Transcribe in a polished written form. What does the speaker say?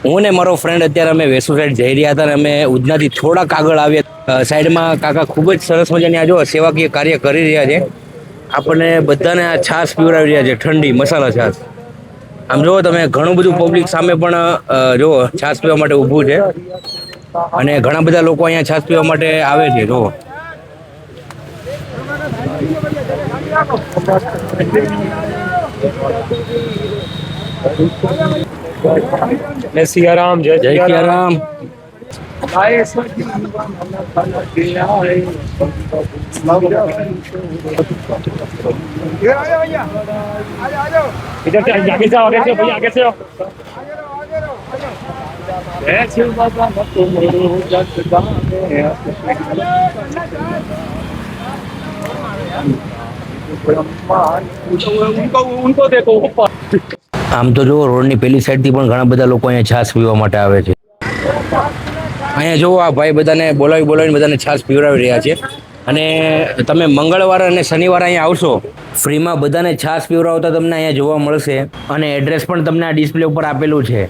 હું ને મારો ફ્રેન્ડ અત્યારે અમે વેસુ સાઈડ જઈ રહ્યા હતા અને અમે ઉધનાથી થોડાક આગળ આવ્યા સાઈડમાં કાકા ખૂબ જ સરસ મજાની આ જો સેવાકીય કાર્ય કરી રહ્યા છે. આપણને બધાને આ છાશ પીવડાવી રહ્યા છે, ઠંડી મસાલા છાશ. આમ જુઓ તમે ઘણું બધું પબ્લિક સામે પણ જુઓ છાશ પીવા માટે ઊભું છે અને ઘણા બધા લોકો અહીંયા છાશ પીવા માટે આવે છે. જુઓ જય સિયારામ, જય જય સિયારામ. इधर से आगे से आओ, भैया आगे से आओ. जय शिव बाबा तुम जग जाने उनको देखो ऊपर. આમ તો જુઓ રોડની પેલી સાઈડથી પણ ઘણા બધા લોકો અહીંયા છાશ પીવા માટે આવે છે. અહીંયા જુઓ આ ભાઈ બધાને બોલાવીને બધાને છાશ પીવડાવી રહ્યા છે અને તમે મંગળવાર અને શનિવાર અહીંયા આવશો ફ્રીમાં બધાને છાશ પીવડાવતા તમને અહીંયા જોવા મળશે અને એડ્રેસ પણ તમને આ ડિસ્પ્લે ઉપર આપેલું છે.